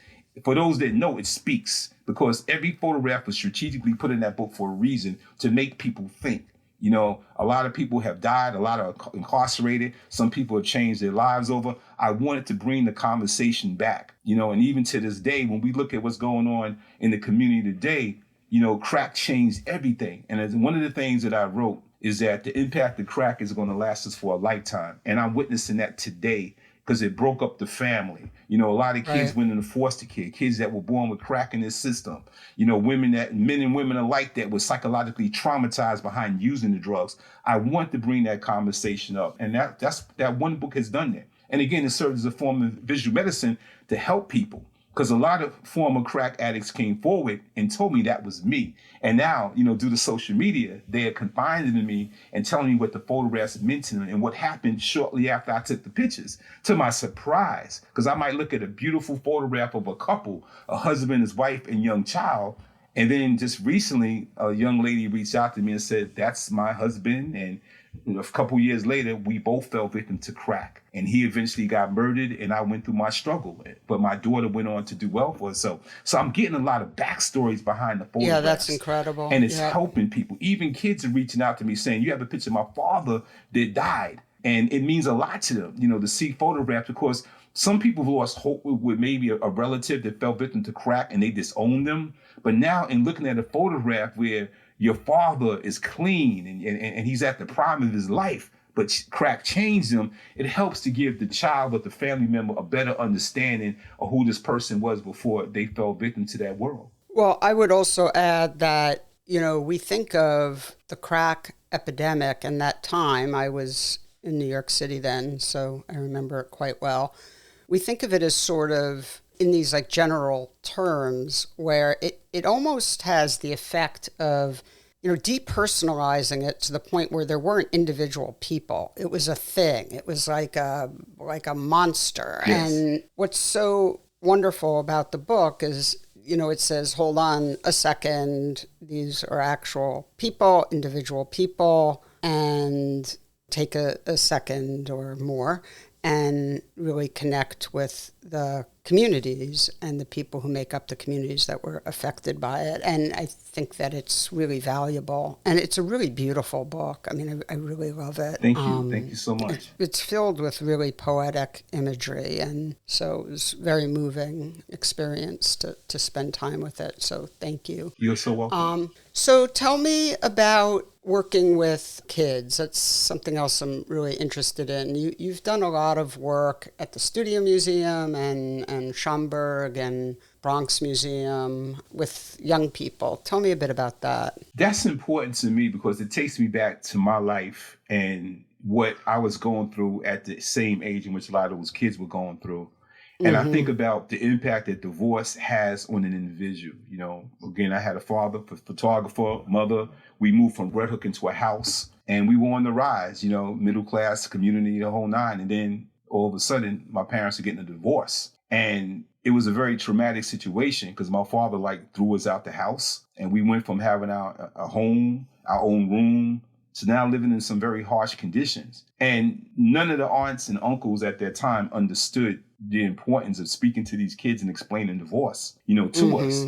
for those that know, it speaks, because every photograph was strategically put in that book for a reason, to make people think. You know, a lot of people have died, a lot are incarcerated. Some people have changed their lives over. I wanted to bring the conversation back, you know, and even to this day, when we look at what's going on in the community today, you know, crack changed everything. And as one of the things that I wrote is that the impact of crack is going to last us for a lifetime. And I'm witnessing that today, because it broke up the family. You know, a lot of kids Right. went into foster care, kids that were born with crack in their system. You know, men and women alike that were psychologically traumatized behind using the drugs. I want to bring that conversation up. And that one book has done that. And again, it serves as a form of visual medicine to help people. Because a lot of former crack addicts came forward and told me that was me. And now, you know, due to social media, they are confiding in me and telling me what the photographs meant to them and what happened shortly after I took the pictures. To my surprise, because I might look at a beautiful photograph of a couple, a husband, his wife, and young child. And then just recently, a young lady reached out to me and said, that's my husband. And a couple years later, we both fell victim to crack. And he eventually got murdered, and I went through my struggle. But my daughter went on to do well for herself. So I'm getting a lot of backstories behind the photographs. Yeah, that's incredible. And it's Yeah. helping people. Even kids are reaching out to me saying, you have a picture of my father that died. And it means a lot to them, you know, to see photographs. Of course, some people lost hope with maybe a relative that fell victim to crack and they disowned them. But now in looking at a photograph where your father is clean and he's at the prime of his life, but crack changed him, it helps to give the child or the family member a better understanding of who this person was before they fell victim to that world. Well, I would also add that, you know, we think of the crack epidemic and that time. I was in New York City then, so I remember it quite well. We think of it as sort of in these like general terms where it almost has the effect of, you know, depersonalizing it to the point where there weren't individual people. It was a thing. It was like a monster. Yes. And what's so wonderful about the book is, you know, it says, hold on a second, these are actual people, individual people, and take a second or more and really connect with the communities and the people who make up the communities that were affected by it. And I think that it's really valuable. And it's a really beautiful book. I mean, I really love it. Thank you. Thank you so much. It's filled with really poetic imagery. And so it was a very moving experience to spend time with it. So thank you. You're so welcome. So tell me about working with kids. That's something else I'm really interested in. You've done a lot of work at the Studio Museum and and Schomburg and Bronx Museum with young people. Tell me a bit about that. That's important to me because it takes me back to my life and what I was going through at the same age in which a lot of those kids were going through. And I think about the impact that divorce has on an individual. You know, again, I had a father, photographer, mother. We moved from Red Hook into a house and we were on the rise, you know, middle class, community, the whole nine. And then all of a sudden, my parents are getting a divorce. And it was a very traumatic situation because my father threw us out the house and we went from having a home, our own room, to now living in some very harsh conditions. And none of the aunts and uncles at that time understood the importance of speaking to these kids and explaining divorce, you know, to us.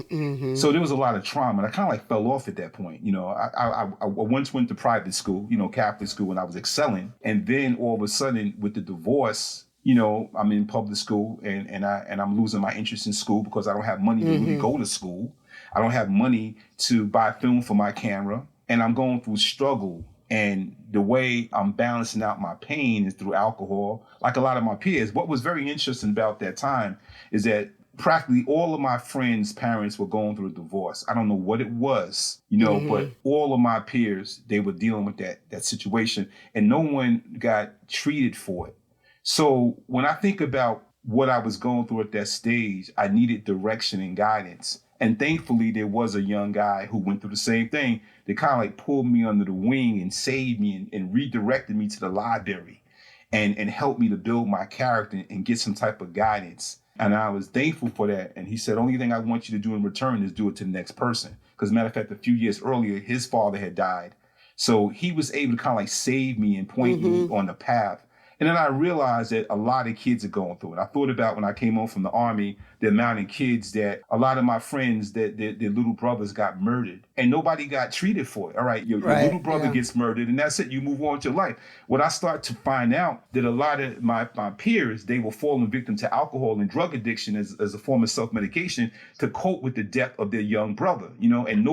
So there was a lot of trauma. And I kind of fell off at that point. You know, I once went to private school, you know, Catholic school, and I was excelling. And then all of a sudden with the divorce, you know, I'm in public school and I'm losing my interest in school because I don't have money to really go to school. I don't have money to buy film for my camera. And I'm going through struggle. And the way I'm balancing out my pain is through alcohol, like a lot of my peers. What was very interesting about that time is that practically all of my friends' parents were going through a divorce. I don't know what it was, you know, but all of my peers, they were dealing with that situation and no one got treated for it. So when I think about what I was going through at that stage, I needed direction and guidance. And thankfully, there was a young guy who went through the same thing that kind of pulled me under the wing and saved me and redirected me to the library and helped me to build my character and get some type of guidance. And I was thankful for that. And he said, only thing I want you to do in return is do it to the next person. Because matter of fact, a few years earlier, his father had died. So he was able to kind of save me and point me on the path. And then I realized that a lot of kids are going through it. I thought about when I came home from the Army, the amount of kids that a lot of my friends, that their little brothers got murdered and nobody got treated for it. All right, your little brother gets murdered and that's it. You move on to your life. What I start to find out that a lot of my peers, they were falling victim to alcohol and drug addiction as a form of self-medication to cope with the death of their young brother, you know, and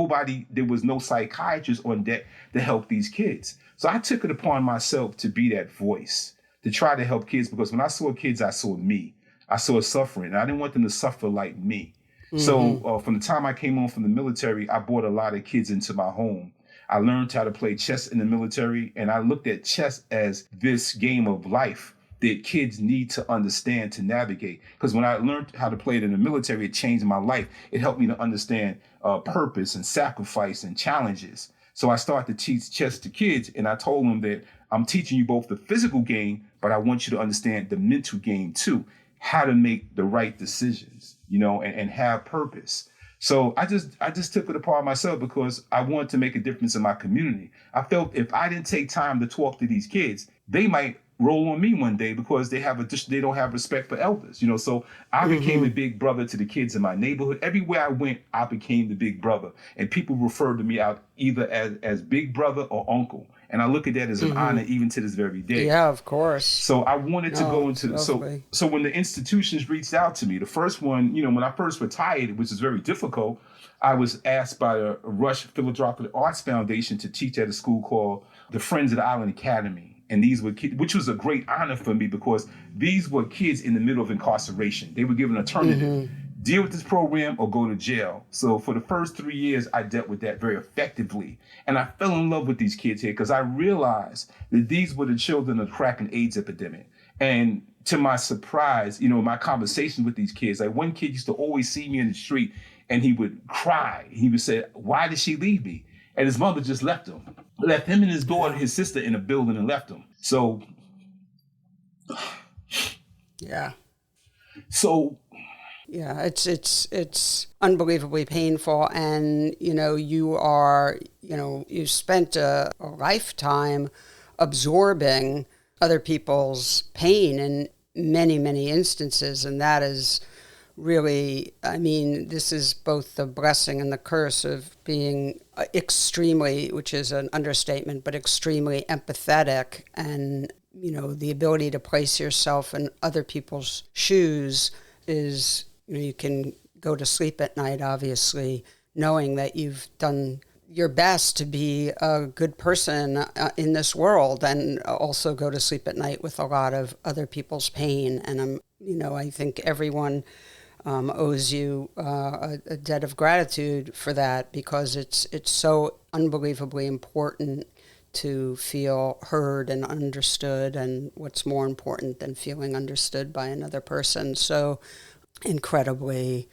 there was no psychiatrist on deck to help these kids. So I took it upon myself to be that voice, to try to help kids, because when I saw kids, I saw me. I saw suffering, and I didn't want them to suffer like me. So from the time I came home from the military, I brought a lot of kids into my home. I learned how to play chess in the military, and I looked at chess as this game of life that kids need to understand to navigate. Because when I learned how to play it in the military, it changed my life. It helped me to understand purpose and sacrifice and challenges. So I started to teach chess to kids, and I told them that I'm teaching you both the physical game, but I want you to understand the mental game too, how to make the right decisions, you know, and have purpose. So I just took it upon myself because I wanted to make a difference in my community. I felt if I didn't take time to talk to these kids, they might roll on me one day because they don't have respect for elders, you know. So I became a big brother to the kids in my neighborhood. Everywhere I went, I became the big brother, and people referred to me out either as big brother or uncle. And I look at that as an honor even to this very day. Yeah, of course. So I wanted to go into so when the institutions reached out to me, the first one, you know, when I first retired, which is very difficult, I was asked by the Rush Philanthropic Arts Foundation to teach at a school called the Friends of the Island Academy. And these were kids, which was a great honor for me because these were kids in the middle of incarceration. They were given an alternative. Deal with this program or go to jail. So for the first 3 years, I dealt with that very effectively. And I fell in love with these kids here because I realized that these were the children of the crack and AIDS epidemic. And to my surprise, you know, my conversations with these kids, like one kid used to always see me in the street and he would cry. He would say, why did she leave me? And his mother just left him and his daughter, his sister in a building and left him. So, yeah. So, yeah, it's unbelievably painful. And, you know, you spent a lifetime absorbing other people's pain in many, many instances. And that is really, I mean, this is both the blessing and the curse of being extremely, which is an understatement, but extremely empathetic. And, you know, the ability to place yourself in other people's shoes is, you know, you can go to sleep at night, obviously, knowing that you've done your best to be a good person in this world, and also go to sleep at night with a lot of other people's pain. And I think everyone owes you a debt of gratitude for that, because it's so unbelievably important to feel heard and understood, and what's more important than feeling understood by another person. So incredibly,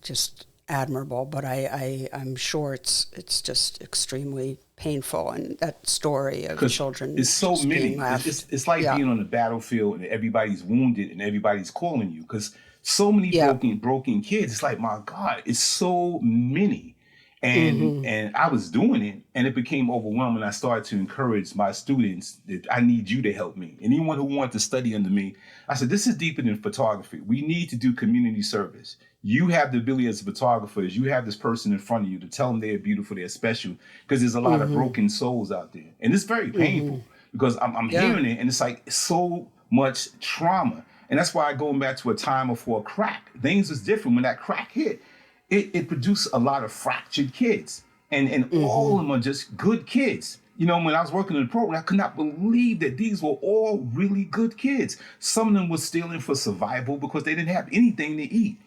just admirable, but I'm sure it's just extremely painful, and that story of children it's so just many. being left. It's like Yeah. being on the battlefield and everybody's wounded and everybody's calling you, because so many Yeah. broken kids. It's like, my God, it's so many. And Mm-hmm. I was doing it, and it became overwhelming. I started to encourage my students that I need you to help me. And anyone who wanted to study under me, I said, this is deeper than photography. We need to do community service. You have the ability as photographers, you have this person in front of you to tell them they're beautiful, they're special, because there's a lot of broken souls out there. And it's very painful, because I'm Yeah. hearing it, and it's like so much trauma. And that's why, going back to a time before crack, things was different. When that crack hit, it produced a lot of fractured kids. And all of them are just good kids. When I was working in the program, I could not believe that these were all really good kids. Some of them were stealing for survival because they didn't have anything to eat.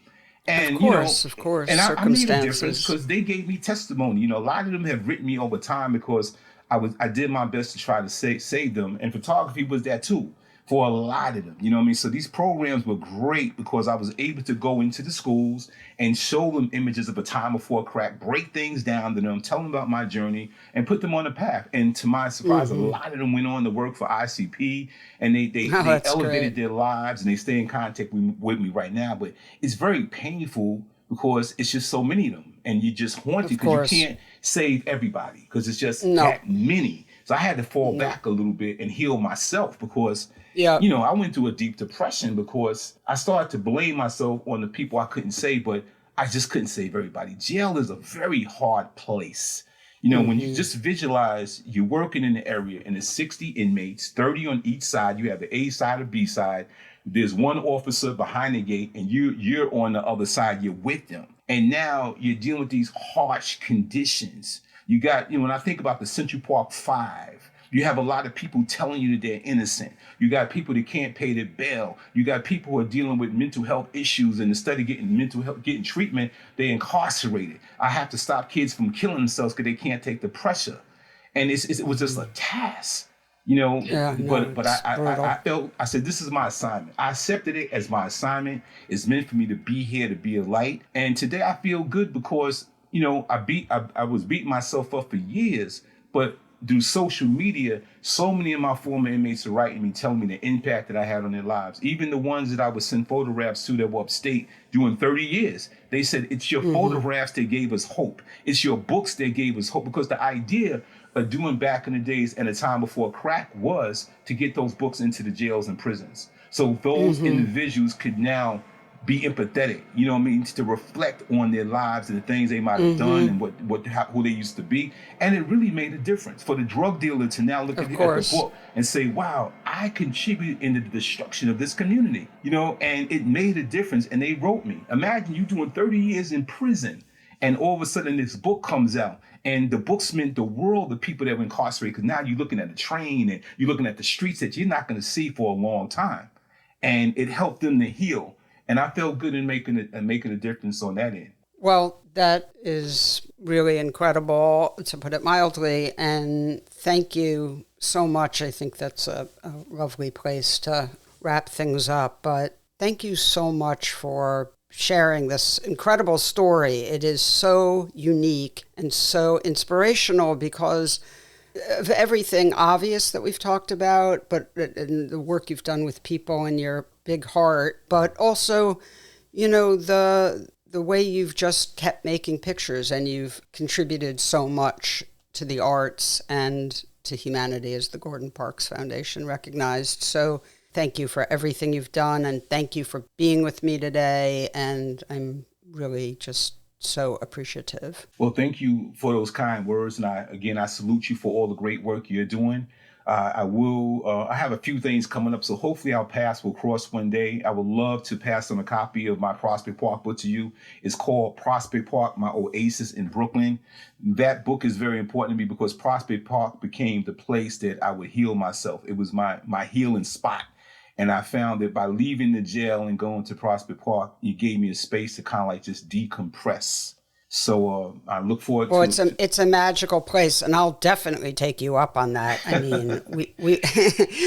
And, Of course, and I made a difference circumstances. because they gave me testimony. A lot of them have written me over time because I did my best to try to save them. And photography was that too for a lot of them. You know what I mean? So these programs were great because I was able to go into the schools and show them images of a time before crack, break things down to them, tell them about my journey, and put them on the path. And to my surprise, a lot of them went on to work for ICP, and they That's elevated great. their lives, and they stay in contact with me right now. But it's very painful because it's just so many of them, and you just haunted Of because course. you can't save everybody because it's just No. that many. So I had to fall back a little bit and heal myself because Yeah. I went through a deep depression because I started to blame myself on the people I couldn't save, but I just couldn't save everybody. Jail is a very hard place. When you just visualize you're working in the area and there's 60 inmates, 30 on each side, you have the A side or B side. There's one officer behind the gate and you're on the other side, you're with them. And now you're dealing with these harsh conditions. You got, when I think about the Central Park 5, you have a lot of people telling you that they're innocent. You got people that can't pay their bail. You got people who are dealing with mental health issues, and instead of getting treatment, they're incarcerated. I have to stop kids from killing themselves because they can't take the pressure. And it was just a task, Yeah, no, but it's brutal. I said, this is my assignment. I accepted it as my assignment. It's meant for me to be here, to be a light. And today I feel good because, I was beating myself up for years, but through social media, so many of my former inmates are writing me, telling me the impact that I had on their lives. Even the ones that I would send photographs to that were upstate doing 30 years. They said, it's your photographs that gave us hope. It's your books that gave us hope. Because the idea of doing back in the days and the time before crack was to get those books into the jails and prisons. So those individuals could now be empathetic, to reflect on their lives and the things they might have done and who they used to be. And it really made a difference for the drug dealer to now look at the book and say, wow, I contributed in the destruction of this community, and it made a difference. And they wrote me. Imagine you doing 30 years in prison and all of a sudden this book comes out. And the books meant the world to people that were incarcerated, because now you're looking at the train and you're looking at the streets that you're not going to see for a long time. And it helped them to heal. And I felt good in making a difference on that end. Well, that is really incredible, to put it mildly. And thank you so much. I think that's a lovely place to wrap things up. But thank you so much for sharing this incredible story. It is so unique and so inspirational because of everything obvious that we've talked about, but and the work you've done with people and your big heart, but also, the way you've just kept making pictures and you've contributed so much to the arts and to humanity, as the Gordon Parks Foundation recognized. So thank you for everything you've done, and thank you for being with me today. And I'm really just so appreciative. Well, thank you for those kind words. And I salute you for all the great work you're doing. I have a few things coming up, so hopefully our paths will cross one day. I would love to pass on a copy of my Prospect Park book to you. It's called Prospect Park, My Oasis in Brooklyn. That book is very important to me because Prospect Park became the place that I would heal myself. It was my healing spot. And I found that by leaving the jail and going to Prospect Park, you gave me a space to kind of like just decompress. So I look forward to it. It's a magical place, and I'll definitely take you up on that. I mean, we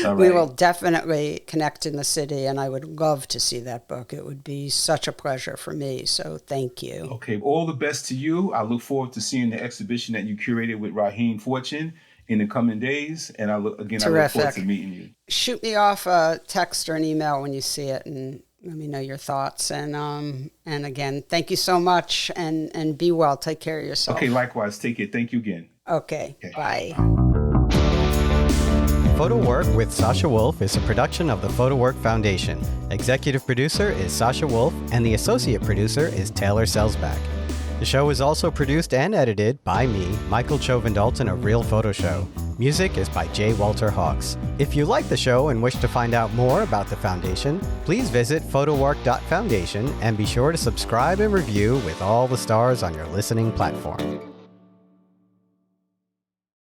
Right. we will definitely connect in the city, and I would love to see that book. It would be such a pleasure for me. So thank you. Okay, all the best to you. I look forward to seeing the exhibition that you curated with Raheem Fortune in the coming days. And I look forward to meeting you. Shoot me off a text or an email when you see it, and let me know your thoughts. And again, thank you so much, and be well. Take care of yourself. Okay, likewise. Take care. Thank you again. Okay. Bye. PhotoWork with Sasha Wolf is a production of the PhotoWork Foundation. Executive producer is Sasha Wolf, and the associate producer is Taylor Selsback. The show is also produced and edited by me, Michael Chauvin-Dalton of Real Photo Show. Music is by J. Walter Hawks. If you like the show and wish to find out more about the Foundation, please visit photowork.foundation and be sure to subscribe and review with all the stars on your listening platform.